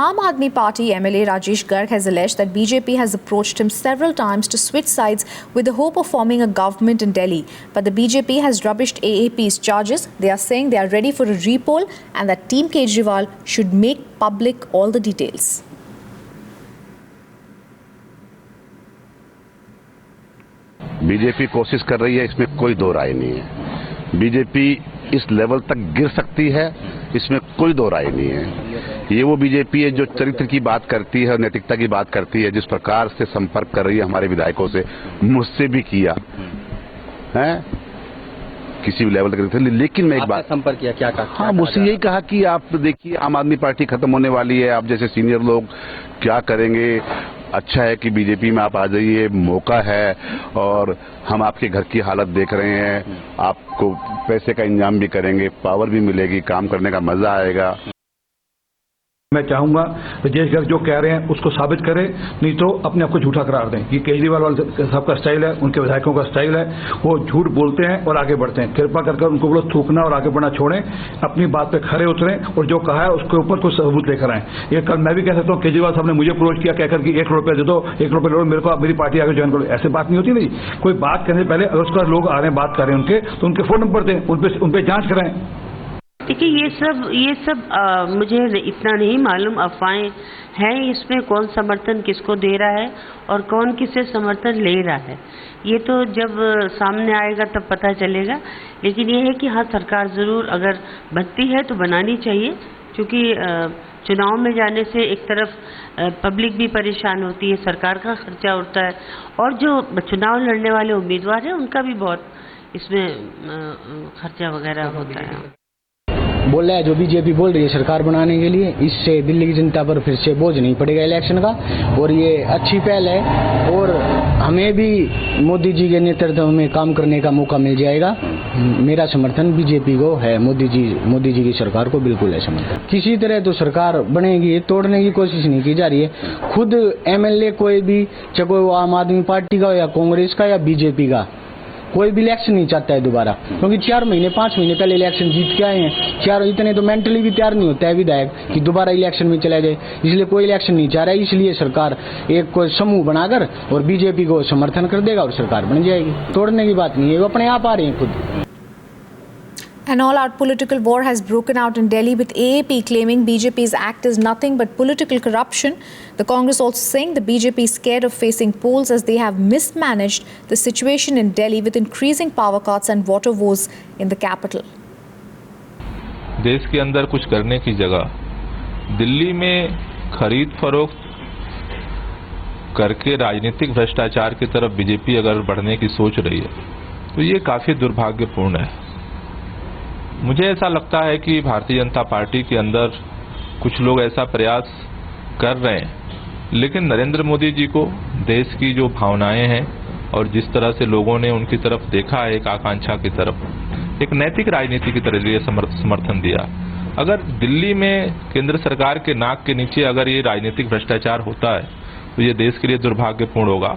Aam Aadmi Party MLA Rajesh Garg has alleged that BJP has approached him several times to switch sides with the hope of forming a government in Delhi. But the BJP has rubbished AAP's charges. They are saying they are ready for a repoll and that Team Kejriwal should make public all the details. BJP कोशिश कर रही है, इसमें कोई दो राय नहीं है। BJP इस लेवल तक गिर सकती है, इसमें कोई दो राय नहीं है। ये वो बीजेपी है जो चरित्र की बात करती है और नैतिकता की बात करती है। जिस प्रकार से संपर्क कर रही है हमारे विधायकों से, मुझसे भी किया है किसी भी लेवल तक। लेकिन मैं एक बात संपर्क किया, क्या कहा? हाँ, मुझसे यही कहा कि आप देखिए आम आदमी पार्टी खत्म होने वाली है, आप जैसे सीनियर लोग क्या करेंगे। अच्छा है कि बीजेपी में आप आ जाइए, मौका है और हम आपके घर की हालत देख रहे हैं। आपको पैसे का इंतजाम भी करेंगे, पावर भी मिलेगी, काम करने का मजा आएगा। मैं चाहूंगा राजेश गर्ग जो कह रहे हैं उसको साबित करें, नहीं तो अपने आप को झूठा करार दें। ये केजरीवाल वाले साहब का स्टाइल है, उनके विधायकों का स्टाइल है। वो झूठ बोलते हैं और आगे बढ़ते हैं। कृपा कर उनको बोलो थूकना और आगे बढ़ना छोड़ें, अपनी बात पे खड़े उतरें और जो कहा है उसके ऊपर कुछ सबूत लेकर आएं। ये कल मैं भी कह सकता हूँ केजरीवाल साहब ने मुझे अप्रोच किया कहकर कि 1 करोड़ रुपया दे दो, 1 करोड़ रुपया मेरे को मेरी पार्टी आगे ज्वाइन करो। ऐसे बात नहीं होती। नहीं, कोई बात करने से पहले अगर उसका लोग आ रहे हैं बात कर रहे हैं उनके, तो उनके फोन नंबर दें, उन पे जांच कराएं। देखिए ये सब मुझे इतना नहीं मालूम, अफवाहें हैं। इसमें कौन समर्थन किसको दे रहा है और कौन किससे समर्थन ले रहा है, ये तो जब सामने आएगा तब पता चलेगा। लेकिन ये है कि हाँ, सरकार ज़रूर अगर बनती है तो बनानी चाहिए, क्योंकि चुनाव में जाने से एक तरफ पब्लिक भी परेशान होती है, सरकार का खर्चा होता है और जो चुनाव लड़ने वाले उम्मीदवार हैं उनका भी बहुत इसमें खर्चा वगैरह होता है। बोल रहा है जो बीजेपी बोल रही है सरकार बनाने के लिए, इससे दिल्ली की जनता पर फिर से बोझ नहीं पड़ेगा इलेक्शन का, और ये अच्छी पहल है। और हमें भी मोदी जी के नेतृत्व में काम करने का मौका मिल जाएगा। मेरा समर्थन बीजेपी को है, मोदी जी की सरकार को बिल्कुल है समर्थन। किसी तरह तो सरकार बनेगी, तोड़ने की कोशिश नहीं की जा रही है। खुद MLA कोई भी, चाहे वो आम आदमी पार्टी का या कांग्रेस का या बीजेपी का, कोई भी इलेक्शन नहीं चाहता है दोबारा, क्योंकि 4 महीने 5 महीने पहले इलेक्शन जीत के आए हैं। इतने तो मेंटली भी तैयार नहीं होता है विधायक कि दोबारा इलेक्शन में चला जाए, इसलिए कोई इलेक्शन नहीं चाह रहा है। इसलिए सरकार एक कोई समूह बनाकर और बीजेपी को समर्थन कर देगा और सरकार बन जाएगी। तोड़ने की बात नहीं है, वो अपने आप आ रहे हैं खुद। An all-out political war has broken out in Delhi, with AAP claiming BJP's act is nothing but political corruption. The Congress also saying the BJP is scared of facing polls as they have mismanaged the situation in Delhi with increasing power cuts and water woes in the capital. देश के अंदर कुछ करने की जगह दिल्ली में खरीद फरोख्त करके राजनीतिक भ्रष्टाचार की तरफ बीजेपी अगर बढ़ने की सोच रही है तो ये काफी दुर्भाग्यपूर्ण है। मुझे ऐसा लगता है कि भारतीय जनता पार्टी के अंदर कुछ लोग ऐसा प्रयास कर रहे हैं, लेकिन नरेंद्र मोदी जी को देश की जो भावनाएं हैं और जिस तरह से लोगों ने उनकी तरफ देखा है, एक आकांक्षा की तरफ, एक नैतिक राजनीति की तरह लिए समर्थन दिया। अगर दिल्ली में केंद्र सरकार के नाक के नीचे अगर ये राजनीतिक भ्रष्टाचार होता है तो ये देश के लिए दुर्भाग्यपूर्ण होगा।